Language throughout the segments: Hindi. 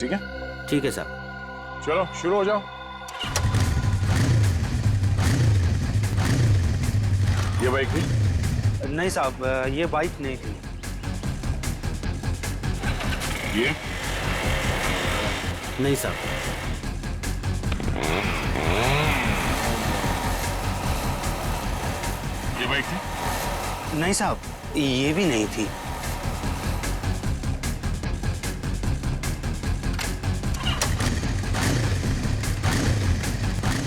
ठीक है? ठीक है साहब। चलो शुरू हो जाओ। ये बाइक थी? नहीं साहब, ये बाइक नहीं थी। ये? नहीं साहब। ये बाइक थी? नहीं साहब, ये भी नहीं थी।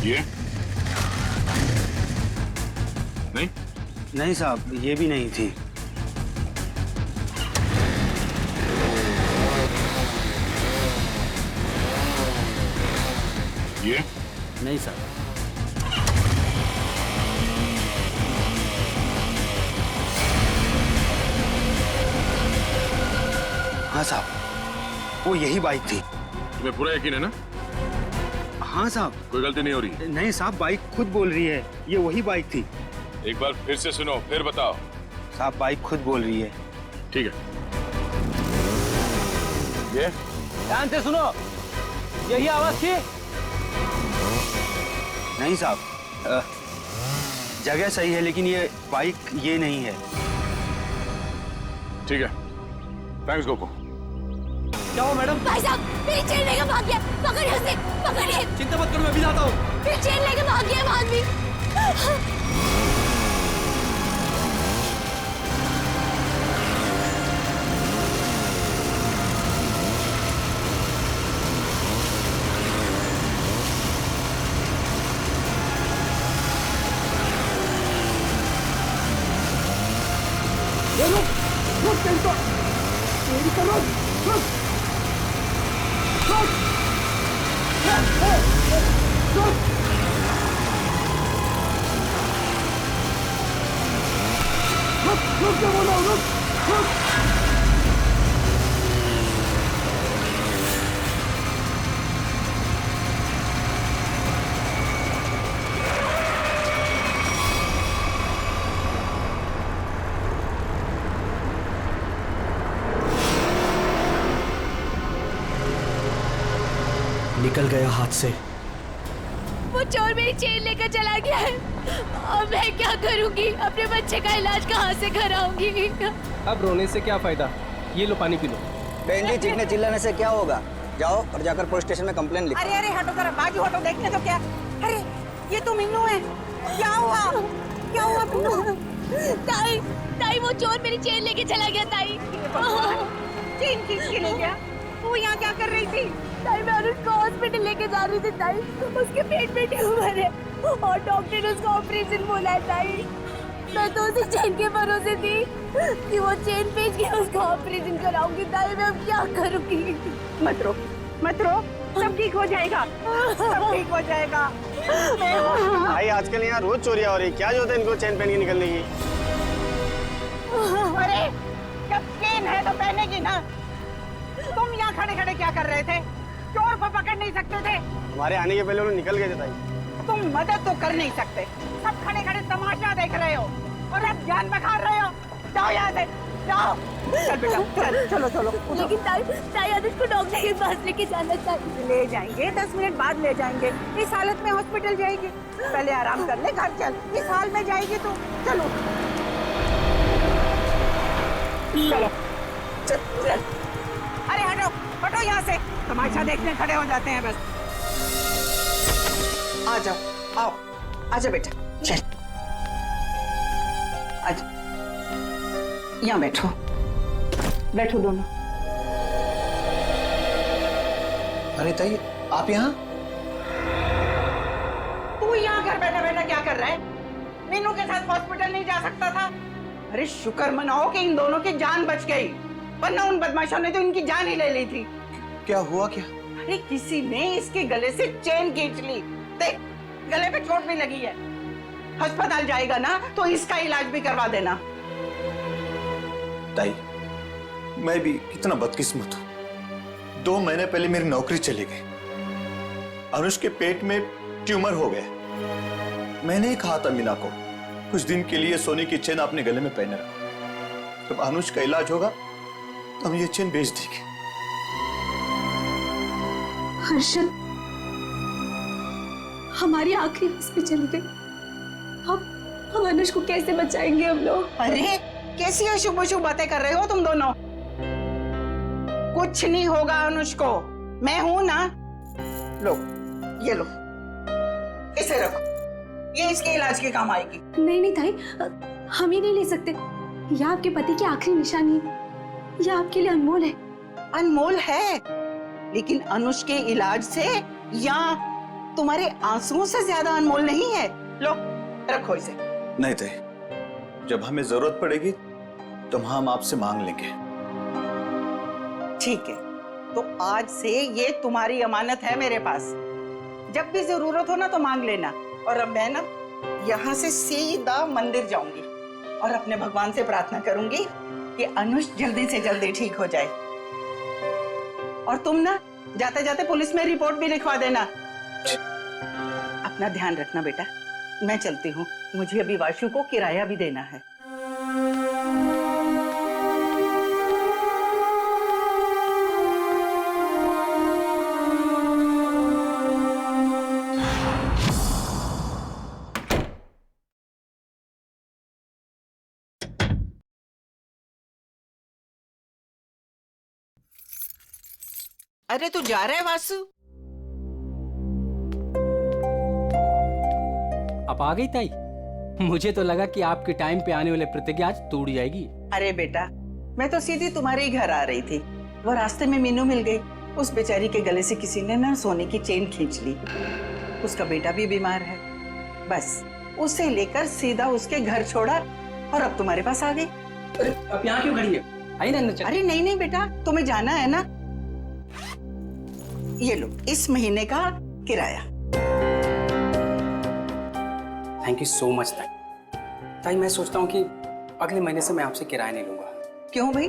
ये? नहीं? नहीं साहब, ये भी नहीं थी। ये? नहीं साहब। हाँ साहब, वो यही बाइक थी। तुम्हें पूरा यकीन है ना? हाँ साहब। कोई गलती नहीं हो रही? नहीं साहब, बाइक खुद बोल रही है, ये वही बाइक थी। एक बार फिर से सुनो, फिर बताओ। साहब, बाइक खुद बोल रही है। ठीक है। ये? ध्यान से सुनो, यही आवाज थी? नहीं साहब, जगह सही है लेकिन ये बाइक ये नहीं है। ठीक है, थैंक्स गोपू। क्या हो मैडम? भाई साहब, मेरी चेन लेके भाग गया। पकड़िए उसे, पकड़िए। चिंता मत करो, मैं भी आता हूँ। मेरी चेन लेके भाग गया वो आदमी। निकल गया हाथ से। वो चोर मेरी चेन लेकर चला गया है। अब मैं क्या करूंगी? अपने बच्चे का इलाज कहाँ से कराऊंगी? अब रोने से क्या फायदा, ये लो पानी पी लो। बहन जी, चीखने चिल्लाने से क्या होगा? जाओ और जाकर पुलिस स्टेशन में कंप्लेन लिखो। अरे अरे हटो जरा, बाजू हटो, देखने तो क्या। अरे ये तो मिन्नू है। क्या हुआ? क्या हुआ मिन्नू? ताई, ताई वो चोर मेरी चेन लेके चला गया ताई। चेन खींच के ले गया? वो यहाँ क्या कर रही थी? ताई, मैं उसको हॉस्पिटल लेके जा रही थी ताई। उसके पेट में ट्यूमर है और डॉक्टर ने उसको ऑपरेशन बोला है ताई। मैं तो उसे चेन के भरोसे थी कि वो चेन बेच के उसको ऑपरेशन कराऊंगी ताई। मैं अब क्या करूंगी? मत रो, मत रो, सब ठीक हो जाएगा, सब ठीक हो जाएगा। भाई आजकल यहाँ रोज चोरियां हो रही, क्या जरूरत है इनको चेन पहन के निकलने की? अरे जब चेन है तो पहनेगी ना। तुम यहाँ खड़े खड़े क्या कर रहे थे? चोर को पकड़ नहीं सकते थे? हमारे आने के पहले उन्होंने निकल गए थे भाई। तुम मदद तो कर नहीं सकते, सब खड़े खड़े तमाशा देख रहे हो और अब जान बखा रहे हो। जाओ यहाँ से, जाओ। चल बेटा, चल, चलो चलो। लेकिन ताई, ताई आज उसको डॉक्टर के पास लेके जाना चाहिए। ले जाएंगे, 10 मिनट बाद ले जाएंगे। इस हालत में हॉस्पिटल जाएगी? पहले आराम कर ले, घर चल। इस हाल में जाएगी तो चलो चलो चल, चल। अरे हटो, हटो यहाँ से, तमाशा देखने खड़े हो जाते हैं बस। आ जाओ, आओ, आजा बेटा, चल, आजा, यहाँ बैठो, बैठो दोनों। अरे ताई, आप यहाँ? तू यहाँ घर बैठा बैठा क्या कर रहा है? मीनू के साथ हॉस्पिटल नहीं जा सकता था? अरे शुक्र मनाओ कि इन दोनों की जान बच गई, वरना उन बदमाशों ने तो इनकी जान ही ले ली थी। क्या हुआ क्या? अरे किसी ने इसके गले से चेन खींच ली। देख, गले पे चोट भी लगी है। अस्पताल जाएगा ना तो इसका इलाज भी करवा देना। ताई, मैं भी कितना बदकिस्मत हूं। 2 महीने पहले मेरी नौकरी चली गई। अनुष के पेट में ट्यूमर हो गया। मैंने ही कहा था मीना को कुछ दिन के लिए सोने की चेन अपने गले में पहने रखो। जब अनुष का इलाज होगा तो हम ये चेन बेच देंगे। हर्षद हमारी आखिरी बस पे चली गई। हम अनुष को कैसे बचाएंगे हम लोग? अरे कैसी अशुभ अशुभ बातें कर रहे हो तुम दोनों? कुछ नहीं होगा अनुष को, मैं हूं ना। लो ये लो, इसे रखो, ये इसके इलाज के काम आएगी। नहीं नहीं ताई, हम ही नहीं ले सकते। यह आपके पति की आखिरी निशानी है, यह आपके लिए अनमोल है। अनमोल है, लेकिन अनुष के इलाज से या तुम्हारे आंसुओं से ज्यादा अनमोल नहीं है। लो रखो इसे। नहीं थे, जब हमें जरूरत पड़ेगी तो हम आपसे मांग लेंगे। ठीक है, तो आज से ये तुम्हारी अमानत है मेरे पास। जब भी जरूरत हो ना तो मांग लेना। और अब मैं ना यहाँ से सीधा मंदिर जाऊंगी और अपने भगवान से प्रार्थना करूंगी कि अनुष जल्दी से जल्दी ठीक हो जाए। और तुम ना जाते जाते पुलिस में रिपोर्ट भी लिखवा देना। अपना ध्यान रखना बेटा, मैं चलती हूँ, मुझे अभी वाशु को किराया भी देना है। अरे तू जा रहा है वासु? आप आ गई ताई? मुझे तो लगा कि आपके टाइम पे आने वाले प्रतिज्ञा आज तोड़ जाएगी। अरे बेटा, मैं तो सीधी तुम्हारे ही घर आ रही थी। वो रास्ते में मीनू मिल गई। उस बेचारी के गले से किसी ने ना सोने की चेन खींच ली। उसका बेटा भी बीमार है। बस उसे लेकर सीधा उसके घर छोड़ा और अब तुम्हारे पास आ गई। अब यहाँ क्यों खड़ी है? आई ना अंदर चल। अरे नहीं नहीं बेटा, तुम्हें जाना है ना। ये लो इस महीने का किराया। थैंक यू सो मच ताई। ताई मैं सोचता हूँ कि अगले महीने से मैं आपसे किराया नहीं लूंगा। क्यों भाई,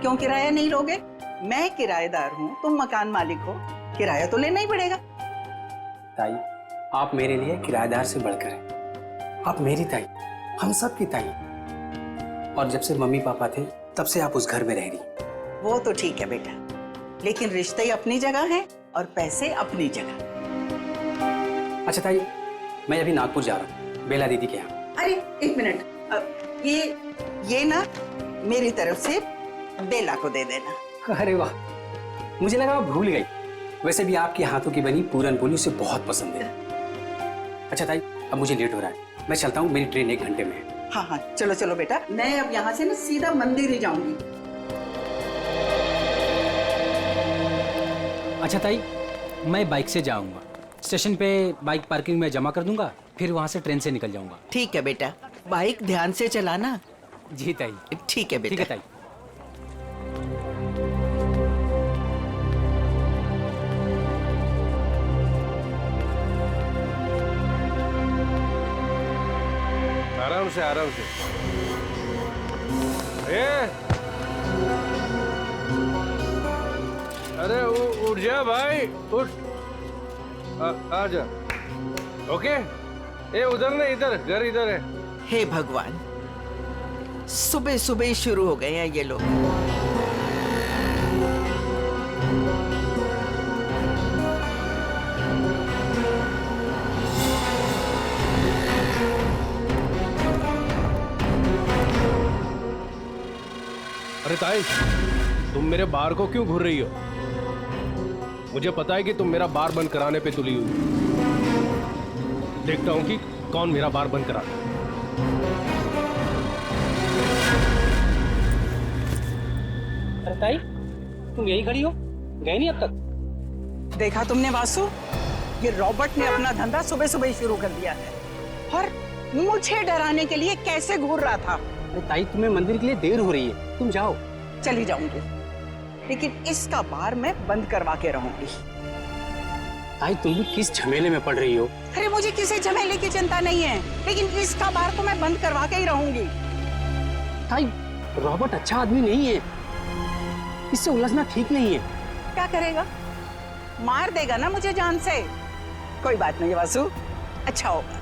क्यों किराया नहीं लोगे? मैं किराएदार हूँ, तुम मकान मालिक हो, किराया तो लेना ही पड़ेगा। ताई आप मेरे लिए किराएदार से बढ़कर हैं। आप मेरी ताई, हम सब की ताई। और जब से मम्मी पापा थे तब से आप उस घर में रह रही। वो तो ठीक है बेटा, लेकिन रिश्ते अपनी जगह हैं और पैसे अपनी जगह। अच्छा ताई, मैं अभी नागपुर जा रहा हूँ बेला दीदी के यहाँ। अरे एक मिनट, ये ना मेरी तरफ से बेला को दे देना। अरे वाह, मुझे लगा आप भूल गई। वैसे भी आपके हाथों की बनी पूरन पोली उसे बहुत पसंद है। अच्छा ताई, अब मुझे लेट हो रहा है, मैं चलता हूँ, मेरी ट्रेन 1 घंटे में है। हाँ हाँ चलो चलो बेटा, मैं अब यहाँ से ना सीधा मंदिर ही जाऊंगी। अच्छा ताई, मैं बाइक से जाऊंगा। स्टेशन पे बाइक पार्किंग में जमा कर दूंगा, फिर वहां से ट्रेन से निकल जाऊंगा। ठीक है बेटा, बाइक ध्यान से चलाना। जी ताई। ठीक है बेटा। ठीक है ताई। आराम से आराम से। अरे उठ जा भाई, उठ। आ जा। ओके, ये उधर नहीं, इधर घर इधर है। हे भगवान, सुबह सुबह ही शुरू हो गए हैं ये लोग। अरे ताई, तुम मेरे बार को क्यों घूर रही हो? मुझे पता है कि तुम मेरा बार बंद कराने पे तुली हुई। देखता हूं कि कौन मेरा बार बंद करा। अरे ताई, तुम यही खड़ी हो, गए नहीं अब तक? देखा तुमने वासु, ये रॉबर्ट ने अपना धंधा सुबह सुबह ही शुरू कर दिया है और मुझे डराने के लिए कैसे घूर रहा था। अरे ताई, तुम्हें मंदिर के लिए देर हो रही है, तुम जाओ। चली जाऊंगी, लेकिन इसका बार मैं बंद करवा के रहूंगी। ताई तुम भी किस झमेले में पड़ रही हो? अरे मुझे किसी झमेले की चिंता नहीं है, लेकिन इसका बार तो मैं बंद करवा के ही रहूंगी। ताई, रॉबर्ट अच्छा आदमी नहीं है, इससे उलझना ठीक नहीं है। क्या करेगा? मार देगा ना मुझे जान से। कोई बात नहीं वासु, अच्छा होगा,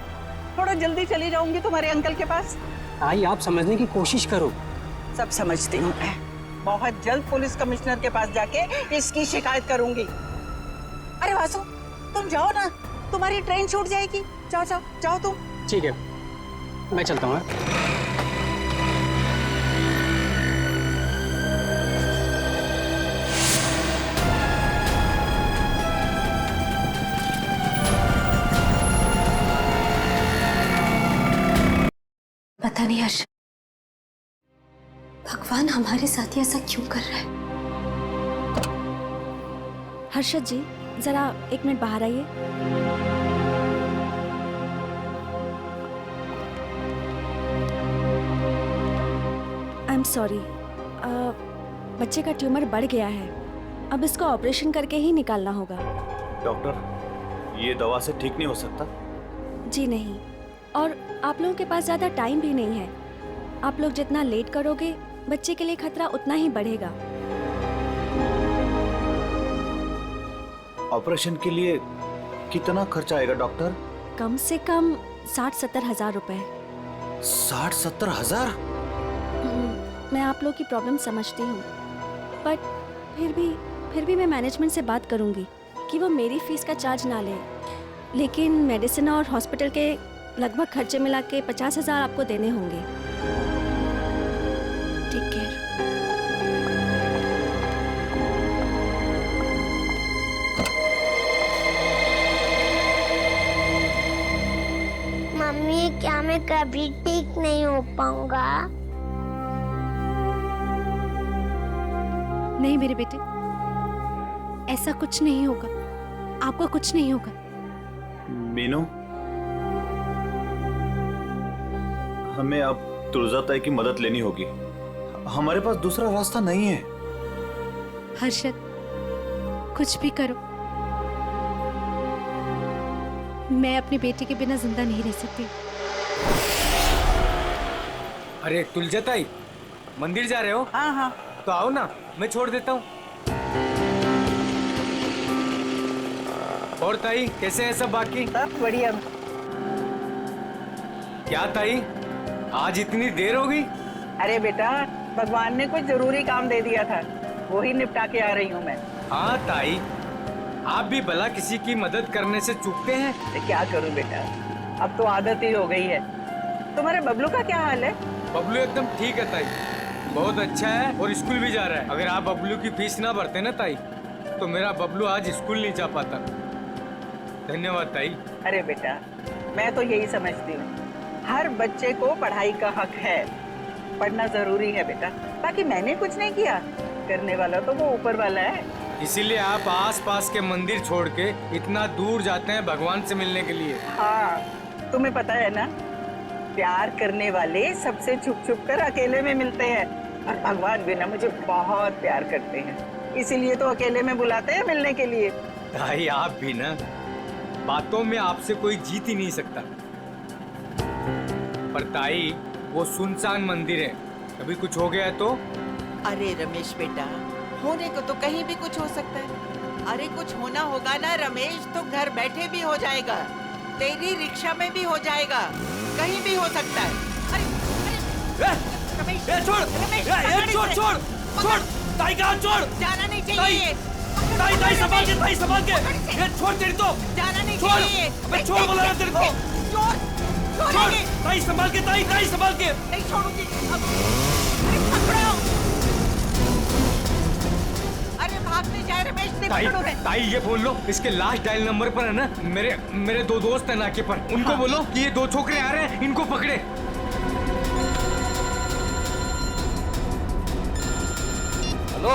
थोड़ा जल्दी चली जाऊंगी तुम्हारे अंकल के पास। ताई आप समझने की कोशिश करो। सब समझती हूँ मैं, बहुत जल्द पुलिस कमिश्नर के पास जाके इसकी शिकायत करूंगी। अरे वासु, तुम जाओ ना, तुम्हारी ट्रेन छूट जाएगी। जाओ जाओ जाओ तुम। ठीक है, मैं चलता हूँ। पता नहीं हर्ष, भगवान हमारे साथ ही ऐसा क्यों कर रहा है। हर्षद जी, जरा 1 मिनट बाहर आइए। आई एम सॉरी, बच्चे का ट्यूमर बढ़ गया है। अब इसको ऑपरेशन करके ही निकालना होगा। डॉक्टर, ये दवा से ठीक नहीं हो सकता? जी नहीं, और आप लोगों के पास ज़्यादा टाइम भी नहीं है। आप लोग जितना लेट करोगे, बच्चे के लिए खतरा उतना ही बढ़ेगा। ऑपरेशन के लिए कितना खर्चा आएगा डॉक्टर? कम से कम 60-70 हज़ार रुपए। 60-70 हजार? मैं आप लोग की प्रॉब्लम समझती हूँ, बट फिर भी मैं मैनेजमेंट से बात करूँगी कि वो मेरी फीस का चार्ज ना ले। लेकिन मेडिसिन और हॉस्पिटल के लगभग खर्चे मिला के 50 हज़ार आपको देने होंगे। Take care. मम्मी, क्या मैं कभी ठीक नहीं हो पाऊंगा? नहीं मेरे बेटे, ऐसा कुछ नहीं होगा, आपको कुछ नहीं होगा। मीनू, हमें अब तुलजा ताई की मदद लेनी होगी। हमारे पास दूसरा रास्ता नहीं है। हर्षद, कुछ भी करो, मैं अपनी बेटी के बिना जिंदा नहीं रह सकती। अरे तुलजा ताई, मंदिर जा रहे हो? हाँ हाँ, तो आओ ना, मैं छोड़ देता हूँ। और ताई, कैसे है सब बाकी? सब बढ़िया। क्या ताई, आज इतनी देर हो गई? अरे बेटा, भगवान ने कुछ जरूरी काम दे दिया था, वही निपटा के आ रही हूँ मैं। हाँ ताई, आप भी भला किसी की मदद करने से चूकते हैं? तो क्या करूँ बेटा, अब तो आदत ही हो गई है। तुम्हारे बबलू का क्या हाल है? बबलू एकदम ठीक है ताई, बहुत अच्छा है और स्कूल भी जा रहा है। अगर आप बबलू की फीस ना भरते ना ताई, तो मेरा बबलू आज स्कूल नहीं जा पाता। धन्यवाद ताई। अरे बेटा, मैं तो यही समझती हूँ, हर बच्चे को पढ़ाई का हक है, पढ़ना जरूरी है बेटा। बाकी मैंने कुछ नहीं किया, करने वाला तो वो ऊपर वाला है। इसीलिए आप आस-पास के मंदिर छोड़ के इतना दूर जाते हैं भगवान से मिलने के लिए। हाँ, तुम्हें पता है ना, प्यार करने वाले सबसे छुप छुप कर अकेले में मिलते हैं, और भगवान भी ना मुझे बहुत प्यार करते हैं, इसीलिए तो अकेले में बुलाते हैं मिलने के लिए। ताई, आप भी ना, बातों में आपसे कोई जीत ही नहीं सकता। पर ताई, वो सुनसान मंदिर है, कभी कुछ हो गया तो? अरे रमेश बेटा, होने को तो कहीं भी कुछ हो सकता है। अरे कुछ होना होगा ना रमेश, तो घर बैठे भी हो जाएगा, तेरी रिक्शा में भी हो जाएगा, कहीं भी हो सकता है। अरे रमेश, छोड़, रमेश, छोड़, ताई का हाथ छोड़। जाना नहीं चाहिए। ताई संभाल के, ये छोड़ तेरी तो। जाना नहीं छोड़, चाहिए। अबे छोड़ बोला ना तेरे को। छोड़, ताई संभाल के, ताई संभाल के। नहीं छोड़ूंगी। अरे पकड़ो। अरे भागने जाए रमेश, ताई, पकड़ो रे। ताई ये बोल लो, इसके लास्ट डायल नंबर पर है ना, मेरे 2 दोस्त हैं नाके पर, उनको बोलो कि ये 2 छोकरे आ रहे हैं, इनको पकड़े। हेलो,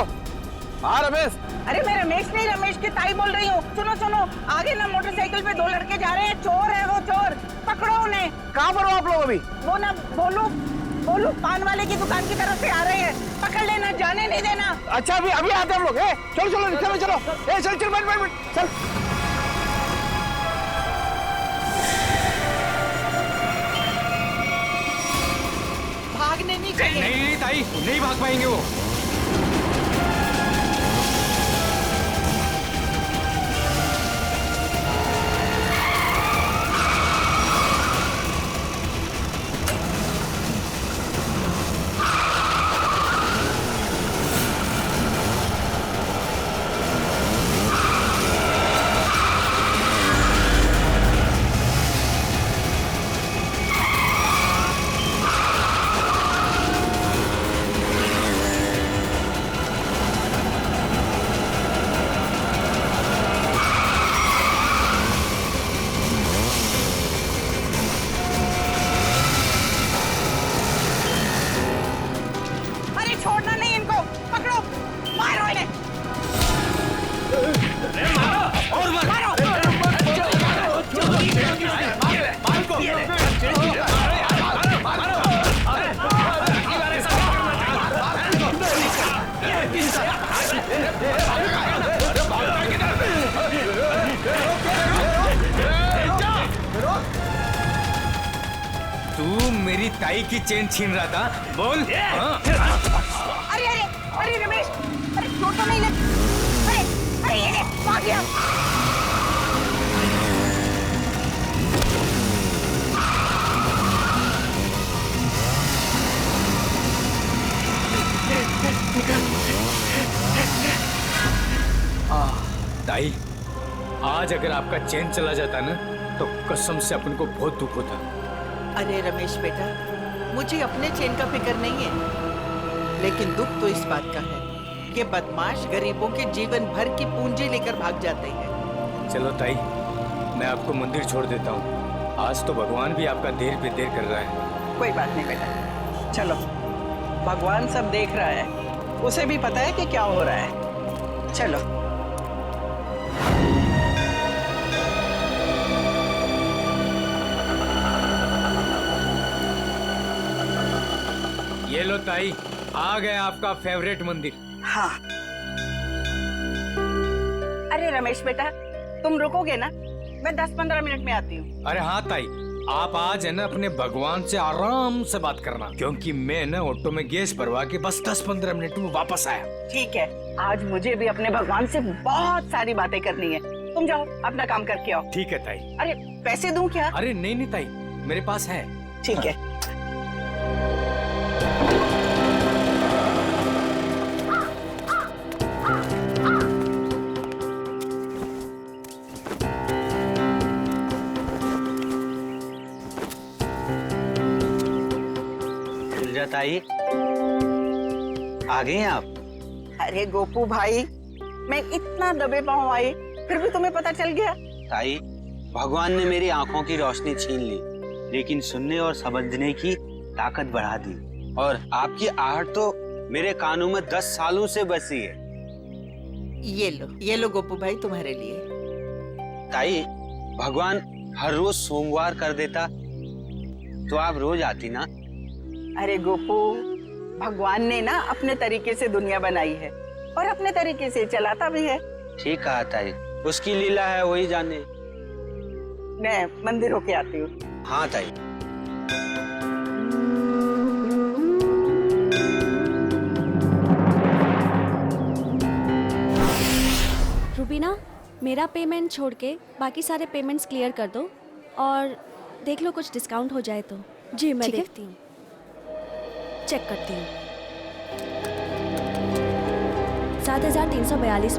हाँ रमेश। अरे मैं रमेश नहीं, रमेश की ताई बोल रही हूँ। सुनो सुनो, आगे ना मोटरसाइकिल पे 2 लड़के जा रहे हैं, चोर है वो, चोर, पकड़ो उन्हें। कहाँ पर हो आप लोग अभी? वो ना बोलू पान वाले की दुकान की तरफ से आ रहे हैं, पकड़ लेना, जाने नहीं देना। अच्छा, अभी आते हैं हम लोग। चलो, चल, बैठ, चल। भागने नहीं चाहिए। नहीं ताई, नहीं भाग पाएंगे वो। ताई की चेन छीन रहा था? बोल। हाँ? अरे अरे अरे रमेश, अरे चोट तो नहीं लगी? अरे अरे ये ले, भाग गया। ताई, आज अगर आपका चैन चला जाता ना तो कसम से अपन को बहुत दुख होता। अरे रमेश बेटा, मुझे अपने चैन का फिक्र नहीं है, लेकिन दुख तो इस बात का है कि बदमाश गरीबों के जीवन भर की पूंजी लेकर भाग जाते हैं। चलो ताई, मैं आपको मंदिर छोड़ देता हूँ। आज तो भगवान भी आपका देर पे देर कर रहा है। कोई बात नहीं बेटा, चलो, भगवान सब देख रहा है, उसे भी पता है कि क्या हो रहा है। चलो। ये लो ताई, आ गया आपका फेवरेट मंदिर। हाँ। अरे रमेश बेटा, तुम रुकोगे ना? मैं 10-15 मिनट में आती हूँ। अरे हाँ ताई, आप आज है ना अपने भगवान से आराम से बात करना, क्योंकि मैं ना ऑटो में गैस भरवा के बस 10-15 मिनट में वापस आया। ठीक है, आज मुझे भी अपने भगवान से बहुत सारी बातें करनी है। तुम जाओ, अपना काम करके आओ। ठीक है ताई। अरे पैसे दूं क्या? अरे नहीं नहीं ताई, मेरे पास है। ठीक है। ताई, आ गए हैं आप? अरे गोपू भाई, मैं इतना दबे पाँव आई, फिर भी तुम्हें पता चल गया? ताई, भगवान ने मेरी आंखों की रोशनी छीन ली, लेकिन सुनने और समझने की ताकत बढ़ा दी, और आपकी आहट तो मेरे कानों में 10 सालों से बसी है। ये लो गोपू भाई, तुम्हारे लिए। ताई, भगवान हर रोज सोमवार कर देता तो आप रोज आती ना। अरे गोपू, भगवान ने ना अपने तरीके से दुनिया बनाई है और अपने तरीके से चलाता भी है। ठीक कहा ताई, उसकी लीला है, वही जाने। मैं मंदिर होके आती हूँ। हाँ ताई। रुबीना, मेरा पेमेंट छोड़ के बाकी सारे पेमेंट्स क्लियर कर दो और देख लो कुछ डिस्काउंट हो जाए तो। जी मैं देखती हूँ, चेक करती हूँ। 7,342।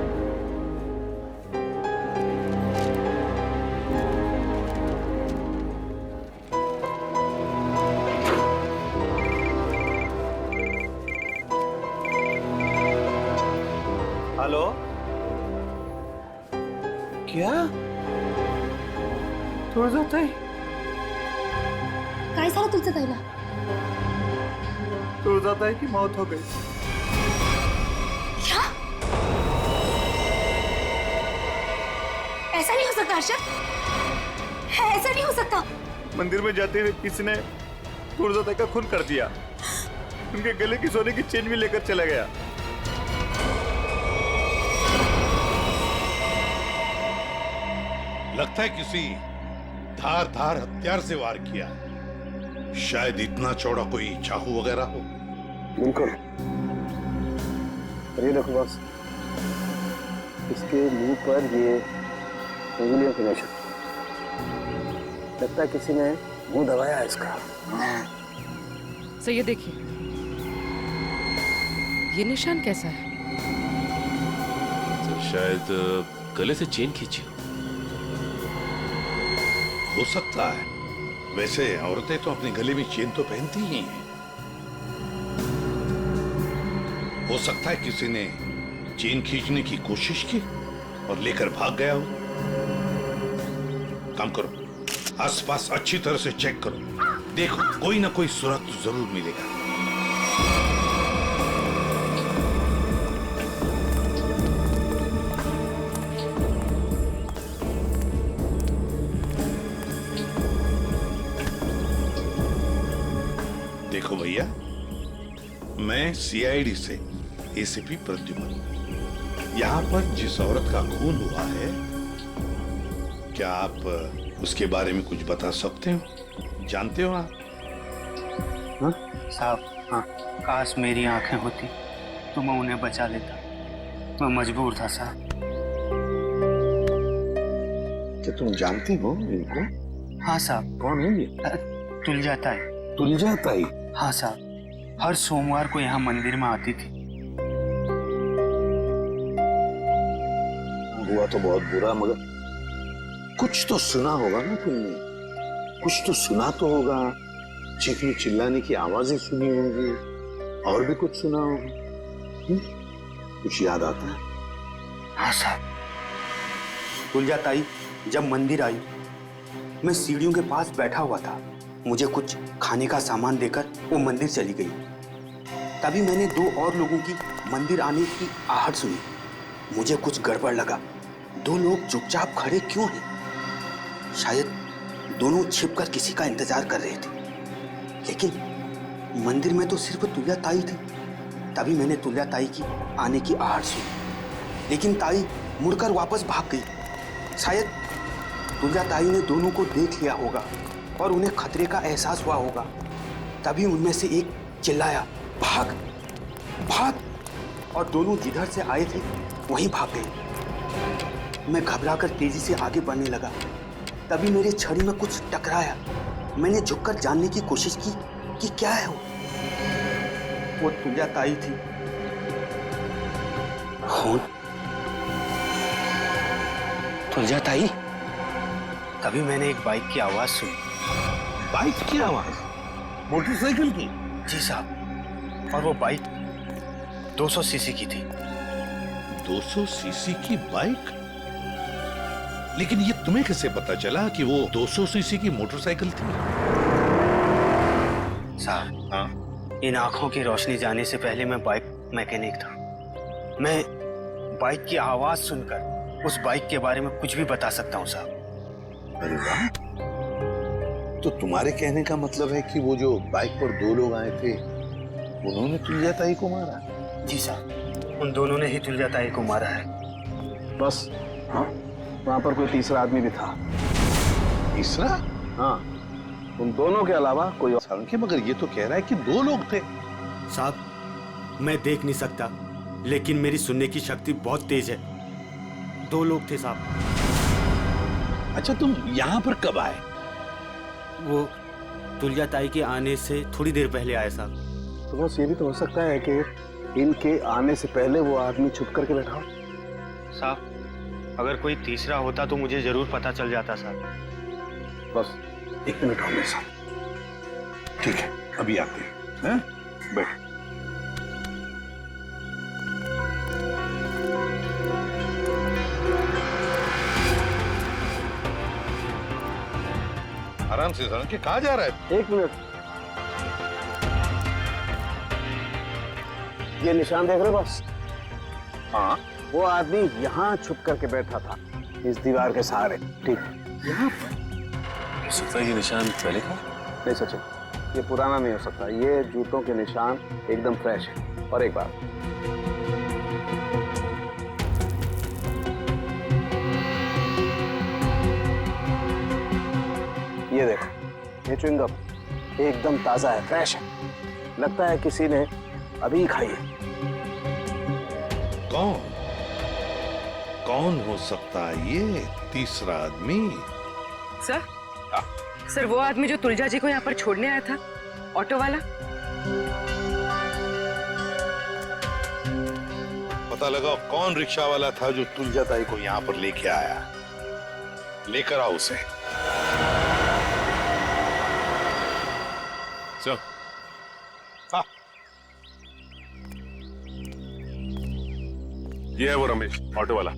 हेलो, क्या तुळजाताई? काय झालं तुमचं ताईला? तुळजाताई की मौत हो गई। क्या? ऐसा नहीं हो सकता अर्शद, ऐसा नहीं हो सकता। मंदिर में जाते हुए किसी ने तुळजाताई का खून कर दिया, उनके गले की सोने की चेन भी लेकर चला गया। लगता है किसी धार हथियार से वार किया, शायद इतना चौड़ा कोई चाकू वगैरह हो। बिल्कुल। ये देखो बस, इसके मुंह पर ये उंगलियों के निशान, लगता है किसी ने मुंह दबाया है इसका। सर ये देखिए, ये निशान कैसा है? तो शायद गले से चेन खींची हो सकता है। वैसे औरतें तो अपने गले में चेन तो पहनती ही हैं। हो सकता है किसी ने चेन खींचने की कोशिश की और लेकर भाग गया हो। काम करो, आसपास अच्छी तरह से चेक करो, देखो कोई ना कोई सुराग तो जरूर मिलेगा। देखो भैया, मैं सीआईडी से एसीपी प्रद्युमन। यहाँ पर जिस औरत का खून हुआ है, क्या आप उसके बारे में कुछ बता सकते हो? जानते हो आप? हाँ साहब, हाँ, काश मेरी आंखें होती तो मैं उन्हें बचा लेता। मैं मजबूर था साहब। क्या तुम जानती हो इनको? हाँ साहब। कौन है ये? तुलजा ताई। तुलजा ताई? हाँ साहब, हर सोमवार को यहाँ मंदिर में आती थी। हुआ तो बहुत बुरा, मगर कुछ तो सुना होगा ना तुमने? कुछ तो सुना तो होगा। चीखने चिल्लाने की आवाजें सुनी होंगी, और भी कुछ सुना होगा। कुछ याद आता है? हाँ साहब, तुलजा ताई जब मंदिर आई, मैं सीढ़ियों के पास बैठा हुआ था। मुझे कुछ खाने का सामान देकर वो मंदिर चली गई। तभी मैंने 2 और लोगों की मंदिर आने की आहट सुनी। मुझे कुछ गड़बड़ लगा। 2 लोग चुपचाप खड़े क्यों हैं? शायद दोनों छिपकर किसी का इंतजार कर रहे थे। लेकिन मंदिर में तो सिर्फ तुलजा ताई थी। तभी मैंने तुलजा ताई की आने की आहट सुनी, लेकिन ताई मुड़कर वापस भाग गई। शायद तुलजा ताई ने दोनों को देख लिया होगा और उन्हें खतरे का एहसास हुआ होगा। तभी उनमें से एक चिल्लाया, भाग भाग, और दोनों जिधर से आए थे वहीं भाग गए। मैं घबराकर तेजी से आगे बढ़ने लगा। तभी मेरी छड़ी में कुछ टकराया। मैंने झुककर जानने की कोशिश की कि क्या है वो तुलजा ताई थी। कौन? तुलजा ताई? तभी मैंने एक बाइक की आवाज सुनी। बाइक की आवाज? मोटरसाइकिल की? जी साहब, और वो बाइक 200 सीसी की थी। 200 सीसी की बाइक? लेकिन ये तुम्हें कैसे पता चला कि वो 200 सीसी की मोटरसाइकिल थी? साहब, हाँ, इन आंखों की रोशनी जाने से पहले मैं बाइक मैकेनिक था। मैं बाइक की आवाज सुनकर उस बाइक के बारे में कुछ भी बता सकता हूँ साहब। अरे वाह! तो तुम्हारे कहने का मतलब है कि वो जो बाइक पर 2 लोग आए थे, उन्होंने तुलजा ताई को मारा? जी साहब, उन दोनों ने ही तुलजा ताई को मारा है। बस हाँ, वहाँ पर कोई तीसरा आदमी भी था। तीसरा? हाँ, उन दोनों के अलावा कोई और। मगर ये तो कह रहा है कि 2 लोग थे। साहब, मैं देख नहीं सकता, लेकिन मेरी सुनने की शक्ति बहुत तेज है। 2 लोग थे साहब। अच्छा, तुम यहाँ पर कब आए? वो तुलजा ताई के आने से थोड़ी देर पहले आए साहब। तो बस ये भी तो हो सकता है कि इनके आने से पहले वो आदमी छुप करके बैठा हो। साहब, अगर कोई तीसरा होता तो मुझे जरूर पता चल जाता साहब। बस 1 मिनट और मेरे साथ। ठीक है, अभी आते हैं। बैठ। आराम से सर के कहाँ जा रहा है? 1 मिनट। ये निशान देख रहे हो बस? हाँ, वो आदमी यहाँ छुप करके बैठा था, इस दीवार के सहारे। ठीक, यहाँ पर सकता है ये निशान पहले का? नहीं सचिन, ये पुराना नहीं हो सकता। ये जूतों के निशान एकदम फ्रेश है। और एक बात, ये देखो, ये च्युइंगम एकदम ताजा है, फ्रेश है। लगता है किसी ने अभी खाई है। कौन हो सकता है ये तीसरा आदमी? सर, वो आदमी जो तुलजा जी को यहाँ पर छोड़ने आया था, ऑटो वाला। पता लगा कौन रिक्शा वाला था जो तुलजा ताई को यहाँ पर लेके आया। लेकर आओ उसे। चल। ये है वो रमेश, ऑटो वाला,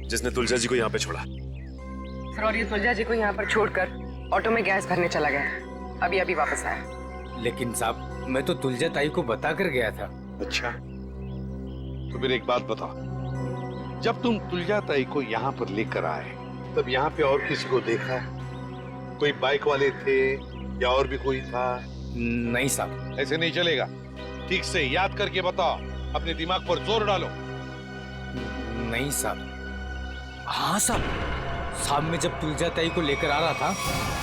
जिसने तुलजा जी को यहाँ पे छोड़ा। सर, और ये तुलजा जी को यहाँ पर छोड़कर ऑटो में गैस भरने चला गया। अभी अभी वापस आया। लेकिन साहब, मैं तो तुलजा ताई को बता कर गया था। अच्छा, तो फिर एक बात बताओ, जब तुम तुलजा ताई को यहाँ पर लेकर आए, तब यहाँ पे और किसी को देखा है? कोई बाइक वाले थे या और भी कोई था? नहीं साहब। ऐसे नहीं चलेगा, ठीक से याद करके बताओ, अपने दिमाग पर जोर डालो। नहीं साहब। हाँ साहब, शाम में जब तुलजा ताई को लेकर आ रहा था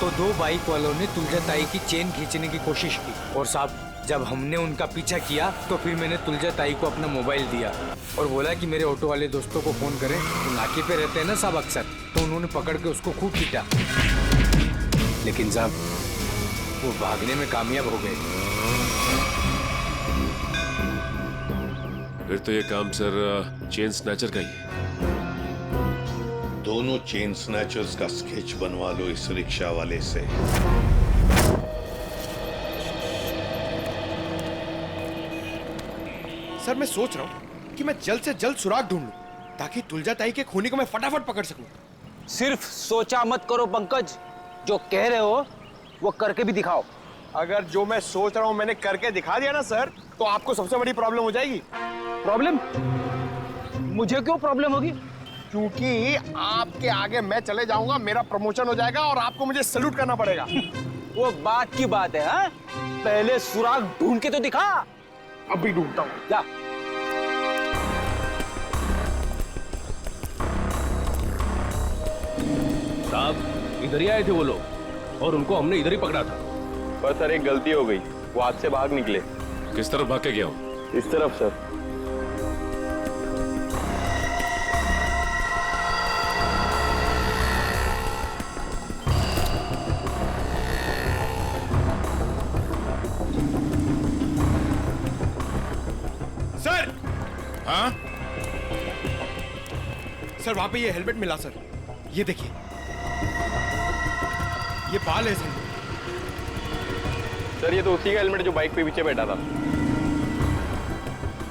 तो दो बाइक वालों ने तुलजा ताई की चेन खींचने की कोशिश की और साहब जब हमने उनका पीछा किया तो फिर मैंने तुलजा ताई को अपना मोबाइल दिया और बोला कि मेरे ऑटो वाले दोस्तों को फोन करें। तो नाके पे रहते हैं ना साहब अक्सर, तो उन्होंने पकड़ के उसको खूब पीटा, लेकिन साहब वो भागने में कामयाब हो गए। फिर तो ये काम सर चेन स्नैचर का ही है। दोनों चेन स्नैचर्स का स्केच बनवा लो इस रिक्शा वाले से। सर मैं सोच रहा हूँ कि मैं जल्द से जल्द सुराग ढूंढ लूं ताकि तुलजा ताई के खूनी को मैं फटाफट पकड़ सकूं। सिर्फ सोचा मत करो पंकज, जो कह रहे हो वो करके भी दिखाओ। अगर जो मैं सोच रहा हूँ मैंने करके दिखा दिया ना सर, तो आपको सबसे बड़ी प्रॉब्लम हो जाएगी। प्रॉब्लम? मुझे क्यों प्रॉब्लम होगी? क्योंकि आपके आगे मैं चले जाऊंगा, मेरा प्रमोशन हो जाएगा और आपको मुझे सैल्यूट करना पड़ेगा। वो बात की बात है, हाँ? पहले सुराग ढूंढ के तो दिखा। अभी ढूंढता हूँ। जा। साहब इधर ही आए थे वो लोग और उनको हमने इधर ही पकड़ा था। पर सर एक गलती हो गई, वो हाथ से भाग निकले। किस तरफ भाग के गया हूँ? इस तरफ सर। सर! हाँ? सर वहां पे ये हेलमेट मिला सर, ये देखिए, ये बाल है सर। सर ये तो उसी का हेलमेट जो बाइक पे पीछे बैठा था।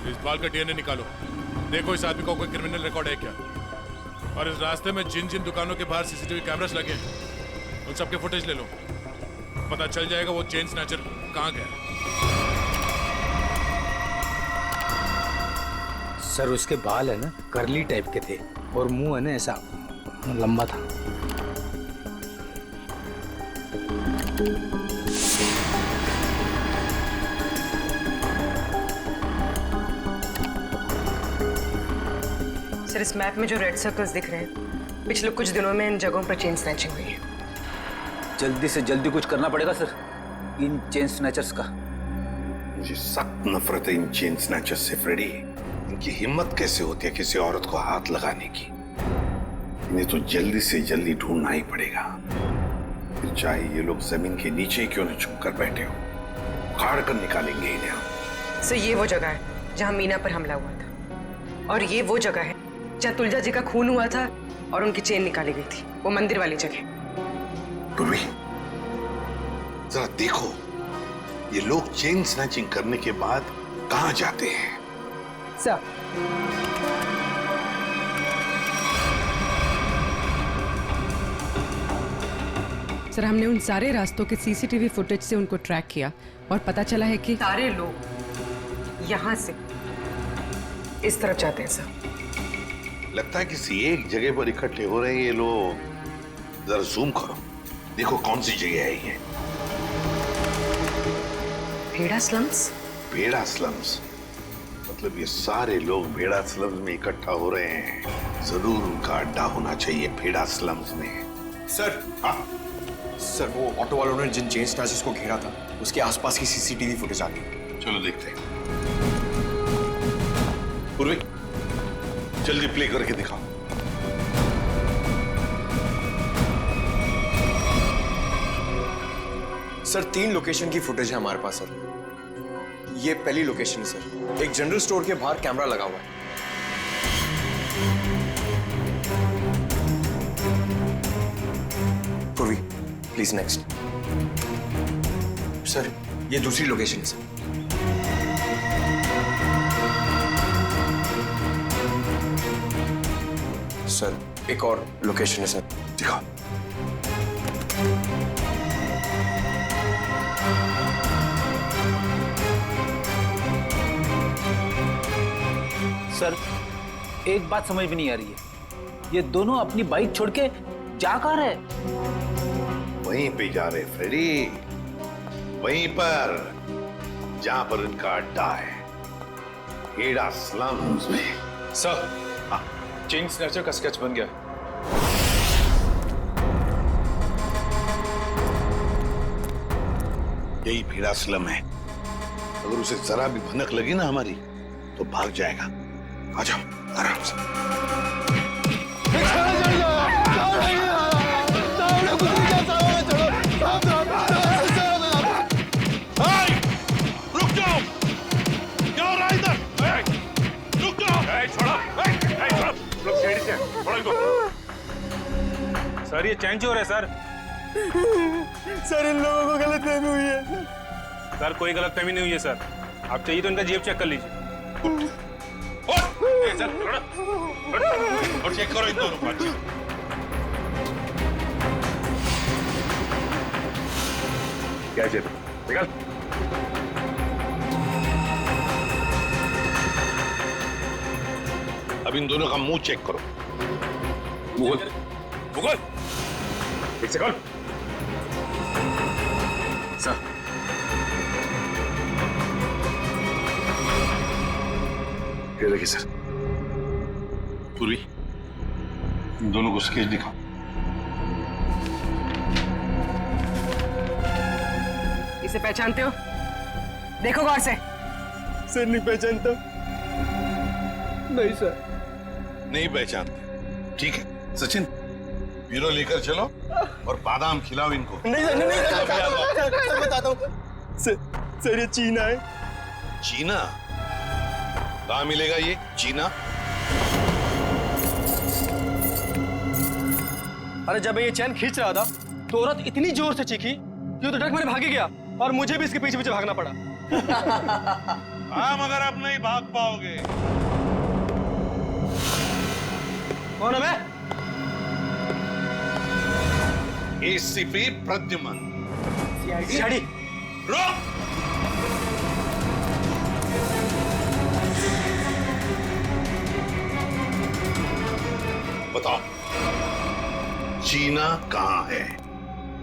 इस बाल का डीएनए निकालो, देखो इस आदमी का कोई क्रिमिनल रिकॉर्ड है क्या। और इस रास्ते में जिन जिन दुकानों के बाहर सीसीटीवी कैमरास लगे हैं उन सबके फुटेज ले लो, पता चल जाएगा वो चेन स्नैचर कहाँ गया। सर उसके बाल है ना करली टाइप के थे और मुंह है ना ऐसा लंबा था। सर इस मैप में जो रेड सर्कल्स दिख रहे हैं, पिछले कुछ दिनों में इन जगहों पर चेन स्नैचिंग हुई है। जल्दी से जल्दी कुछ करना पड़ेगा सर इन चेन स्नैचर्स का। मुझे सख्त नफरत है इन चेन स्नैचर्स से फ्रेडी। इनकी हिम्मत कैसे होती है किसी औरत को हाथ लगाने की। इन्हें तो जल्दी से जल्दी ढूंढना ही पड़ेगा, फिर चाहे ये लोग जमीन के नीचे क्यों न छुप कर बैठे हो, उखाड़ कर निकालेंगे इन्हें हम। सर ये वो जगह है जहाँ मीना पर हमला हुआ था, और ये वो जगह है जहाँ तुलजा जी का खून हुआ था और उनकी चेन निकाली गई थी, वो मंदिर वाली जगह। पूर्वी जरा देखो, ये लोग चेन स्नैचिंग करने के बाद कहाँ जाते हैं? सर सर हमने उन सारे रास्तों के सीसीटीवी फुटेज से उनको ट्रैक किया और पता चला है कि सारे लोग यहाँ से इस तरफ जाते हैं सर। लगता है किसी एक जगह पर इकट्ठे हो रहे हैं ये लोग। जरा जूम करो, देखो कौन सी जगह है ये। भेड़ा स्लम्स? भेड़ा स्लम्स मतलब ये सारे लोग भेड़ा स्लम्स में इकट्ठा हो रहे हैं। जरूर उनका अड्डा होना चाहिए भेड़ा स्लम्स में। सर सर वो ऑटो वालों ने जिन चेन स्नैचर्स को घेरा था उसके आसपास की सीसीटीवी फुटेज आ गई। चलो देखते हैं। पूर्वी जल्दी प्ले करके दिखाओ। सर 3 लोकेशन की फुटेज है हमारे पास सर। ये पहली लोकेशन है सर, एक जनरल स्टोर के बाहर कैमरा लगा हुआ है। पूर्वी प्लीज नेक्स्ट। सर ये दूसरी लोकेशन है सर। सर एक और लोकेशन है सर, दिखाओ। सर एक बात समझ में नहीं आ रही है, ये दोनों अपनी बाइक छोड़ के जा कहाँ रहे? वहीं पे जा रहे फ्रेडी, वहीं पर जहां पर इनका अड्डा है, भेड़ा स्लम्स में। सर चेन स्नैचर का स्केच बन गया। यही भीड़ा स्लम है। अगर उसे जरा भी भनक लगी ना हमारी तो भाग जाएगा। आ जाओ आराम से। रुक जाओ, क्या हो रहा है इधर? रुक जाओ। छोड़ो, लोग सीढ़ी से छोड़ो इनको। सर ये चैन चोर है सर। सर इन लोगों को गलतफहमी हुई है। सर कोई गलतफहमी नहीं हुई है सर। आप चाहिए तो इनका जेब चेक कर लीजिए। सर और चेक करो इन दोनों को। क्या जेब निकल। अब इन दोनों का मुंह चेक करो। मुगल एक सेकंड। सर ये देखिए सर। पूर्वी इन दोनों को स्केच दिखाओ। इसे पहचानते हो? देखो गौर से। सर नहीं पहचानता। नहीं सर। नहीं पहचानते, ठीक है। सचिन ब्यूरो लेकर चलो और बादाम खिलाओ इनको। नहीं सर बताता हूँ। सर ये चीना है। चीना? कहाँ मिलेगा ये चीना? अरे जब ये चैन खींच रहा था तो औरत इतनी जोर से चीखी कि वो तो डर मैंने भागे गया और मुझे भी इसके पीछे पीछे भागना पड़ा। हाँ मगर अब नहीं भाग पाओगे। कौन है मैं? एसीपी प्रद्युमन। सीआईडी। रोक। बताओ चीना कहाँ है?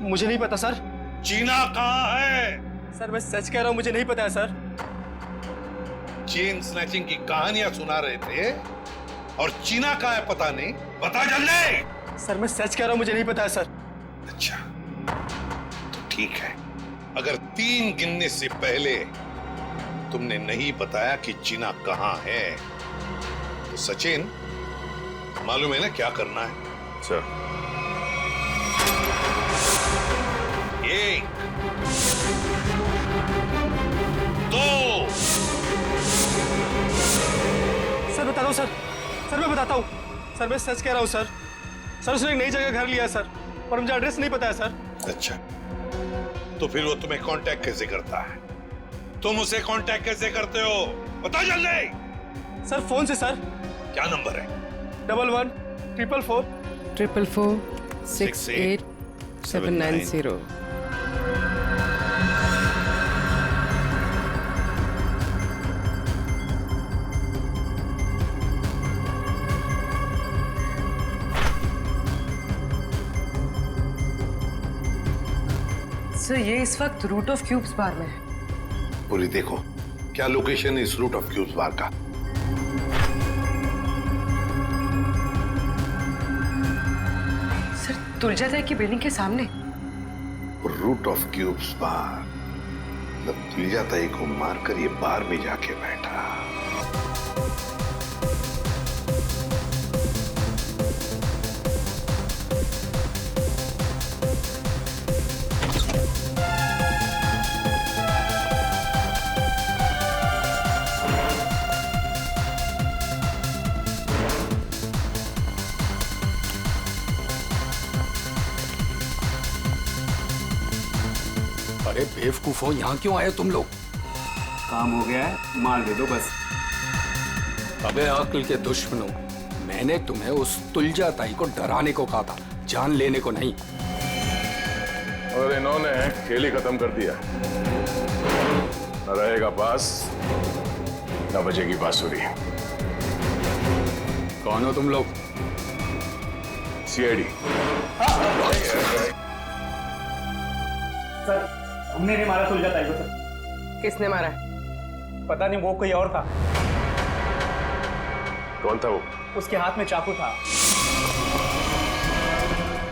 मुझे नहीं पता सर। चीना कहाँ है? सर मैं सच कह रहा हूँ, मुझे नहीं पता है सर। चेन स्नैचिंग की कहानियां सुना रहे थे और चीना कहाँ है पता नहीं। बता जल्दी। सर मैं सच कह रहा हूँ, मुझे नहीं पता है सर। अच्छा तो ठीक है। अगर 3 गिनने से पहले तुमने नहीं बताया कि चीना कहाँ है तो सचिन मालूम है ना क्या करना है? सर 1 2 सर बता दो सर। सर मैं बताता हूँ। सर मैं सच कह रहा हूँ सर। सर उसने एक नई जगह घर लिया है सर और मुझे एड्रेस नहीं पता है सर। अच्छा तो फिर वो तुम्हें कांटेक्ट कैसे करता है? तुम उसे कांटेक्ट कैसे करते हो? बता जल्दी। सर फोन से सर। क्या नंबर है? 11 444 444 68 790। सर ये इस वक्त रूट ऑफ क्यूब्स बार में है। पूरी देखो क्या लोकेशन है इस रूट ऑफ क्यूब्स बार का। सर तुलजा ताई की बिल्डिंग के सामने। रूट ऑफ क्यूब्स बार मतलब तुलजा ताई को मारकर ये बार में जाके बैठा। अरे बेवकूफो, यहाँ क्यों आए तुम लोग? काम हो गया है, मार दे दो बस। अबे अक्ल के दुश्मनों, मैंने तुम्हें उस तुलजा ताई को डराने को कहा था, जान लेने को नहीं। और इन्होंने खेल ही खत्म कर दिया। न रहेगा पास न बजेगी बांसुरी। कौन हो तुम लोग? सीआईडी। सर हमने नहीं मारा तुलजा ताई को सर। किसने मारा? पता नहीं, वो कोई और था। कौन था वो? उसके हाथ में चाकू था।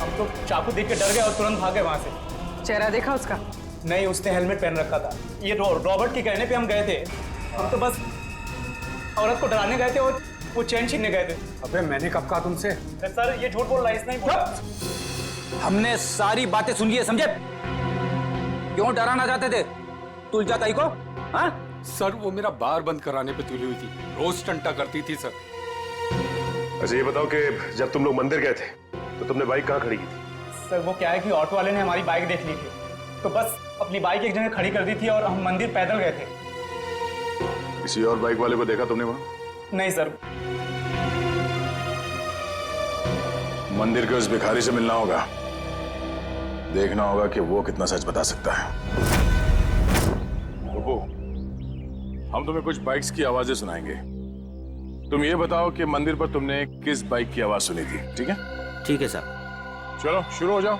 हम तो चाकू देख के डर गए और तुरंत भागे वहां से। चेहरा देखा उसका? नहीं, उसने हेलमेट पहन रखा था। ये रॉबर्ट के कहने पे हम गए थे। हम तो बस औरत को डराने गए थे और वो चेन छीनने गए थे। अबे मैंने कब कहा तुमसे? सर ये झूठ बोल रहा है, इसने ही बोला। हमने सारी बातें सुन ली है, समझे? क्यों डराना चाहते थे तुलजा ताई को? हाँ? सर वो मेरा बार बंद कराने पे तुली हुई थी, रोज टंटा करती थी सर। अच्छा ये बताओ कि जब तुम लोग मंदिर गए थे तो तुमने बाइक कहाँ खड़ी की थी? सर वो क्या है कि ऑटो वाले ने हमारी बाइक देख ली थी, तो बस अपनी बाइक एक जगह खड़ी कर दी थी और हम मंदिर पैदल गए थे। किसी और बाइक वाले को देखा तुमने वहां? नहीं सर। मंदिर के उस भिखारी से मिलना होगा, देखना होगा कि वो कितना सच बता सकता है। रुको, हम तुम्हें कुछ बाइक्स की आवाजें सुनाएंगे। तुम ये बताओ कि मंदिर पर तुमने किस बाइक की आवाज सुनी थी, ठीक है? ठीक है सर। चलो शुरू हो जाओ।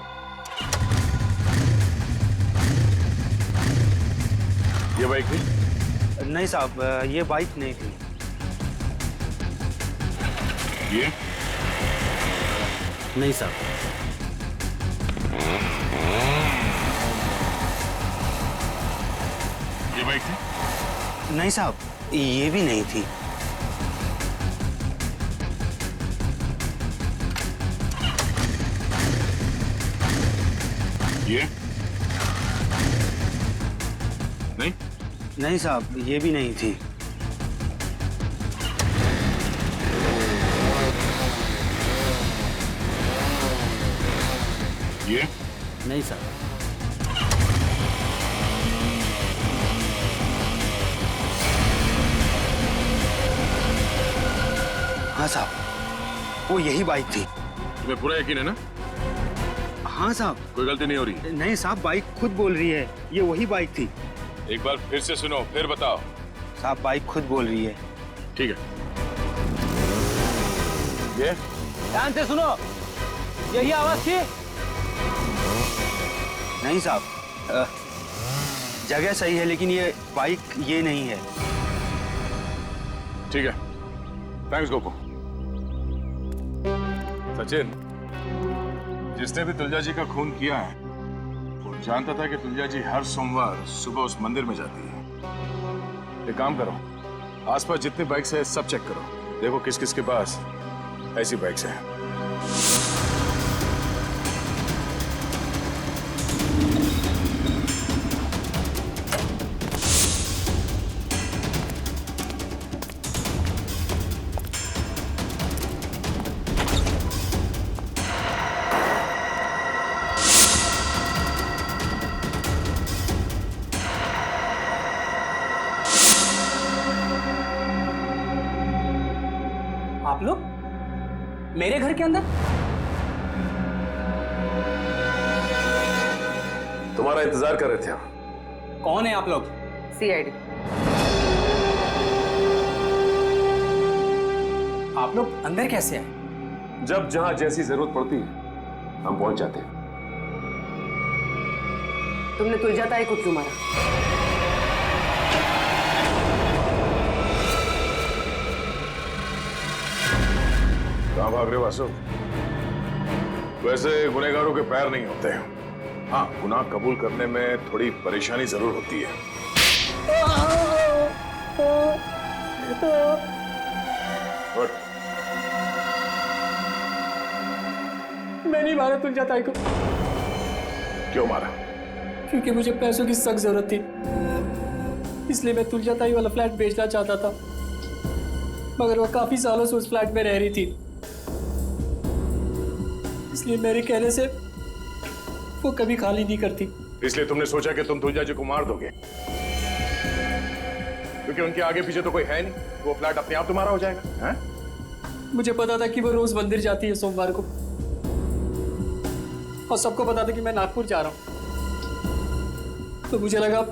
ये बाइक थी? नहीं साहब, ये बाइक नहीं थी। ये? नहीं साहब। ये बाइक थी? नहीं साहब, ये भी नहीं थी। ये? नहीं? नहीं साहब, ये भी नहीं थी। ये? नहीं साहब। हाँ साहब, वो यही बाइक थी। तुम्हें पूरा यकीन है ना? हाँ साहब। कोई गलती नहीं हो रही? नहीं साहब, बाइक खुद बोल रही है, ये वही बाइक थी। एक बार फिर से सुनो, फिर बताओ। साहब बाइक खुद बोल रही है। ठीक है। ये? ध्यान से सुनो, यही आवाज थी? नहीं साहब, जगह सही है लेकिन ये बाइक ये नहीं है। ठीक है, थैंक्स गोपू। सचिन, जिसने भी तुलजा जी का खून किया है वो जानता था कि तुलजा जी हर सोमवार सुबह उस मंदिर में जाती है। एक काम करो, आसपास जितने बाइक्स है सब चेक करो, देखो किस किस के पास ऐसी बाइक्स हैं। आप लोग मेरे घर के अंदर? तुम्हारा इंतजार कर रहे थे हम। कौन है आप लोग? सीआईडी। आप लोग अंदर कैसे आए? जब जहां जैसी जरूरत पड़ती है हम पहुंच जाते हैं। तुमने तुलजा ताई को क्यों मारा? कहां भाग रहे हो वासु? वैसे गुनहगारों के पैर नहीं होते हैं। हाँ, गुनाह कबूल करने में थोड़ी परेशानी जरूर होती है। गुड। मैं नहीं मारा तुलजा ताई को। क्यों मारा? क्योंकि मुझे पैसों की सख्त जरूरत थी, इसलिए मैं तुलजा ताई वाला फ्लैट बेचना चाहता था, मगर वो काफी सालों से उस फ्लैट में रह रही थी, इसलिए मेरे कहने से वो कभी खाली नहीं करती। इसलिए तुमने सोचा कि तुम तुलजा जी को मार दोगे, क्योंकि उनके आगे पीछे तो कोई है नहीं, वो फ्लैट अपने आप तुम्हारा हो जाएगा। हैं? मुझे पता था कि वो रोज मंदिर जाती है सोमवार को, और सबको पता था कि मैं नागपुर जा रहा हूं, तो मुझे लगा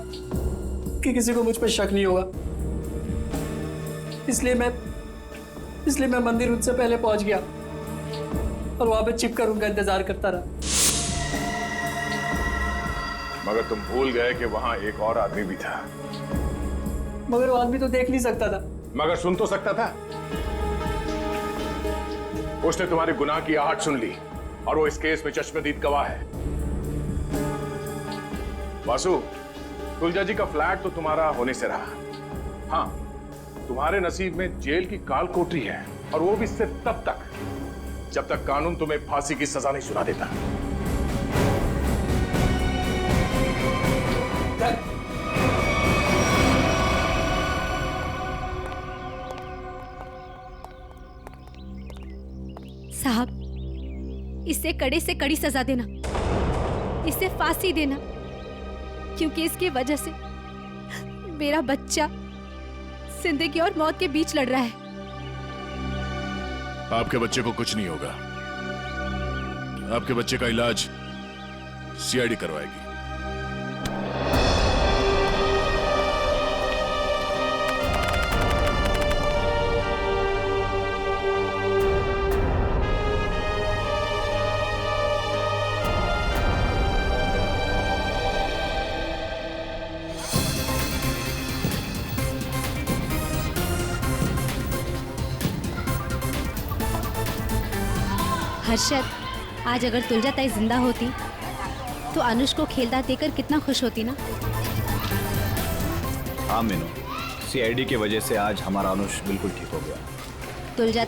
कि किसी को मुझ पर शक नहीं होगा, इसलिए मैं मंदिर उनसे पहले पहुंच गया और वहां पे छिपकर उनका इंतजार करता रहा। मगर तुम भूल गए कि वहां एक और आदमी भी था। मगर वो आदमी तो देख नहीं सकता था। मगर सुन तो सकता था। उसने तुम्हारे गुनाह की आहट सुन ली और वो इस केस में चश्मदीद गवाह है। वासु, तुलजा जी का फ्लैट तो तुम्हारा होने से रहा। हाँ, तुम्हारे नसीब में जेल की काल कोठरी है, और वो भी सिर्फ तब तक जब तक कानून तुम्हें फांसी की सजा नहीं सुना देता। साहब, इसे कड़े से कड़ी सजा देना, इसे फांसी देना, क्योंकि इसकी वजह से मेरा बच्चा जिंदगी और मौत के बीच लड़ रहा है। आपके बच्चे को कुछ नहीं होगा। आपके बच्चे का इलाज सीआईडी करवाएगी। हर्षद, आज अगर तुलजा ताई जिंदा होती तो अनुष को खेलदा देकर कितना खुश होती ना। हाँ मीनू, सीआईडी की वजह से आज हमारा अनुष बिल्कुल ठीक हो गया। तुलजा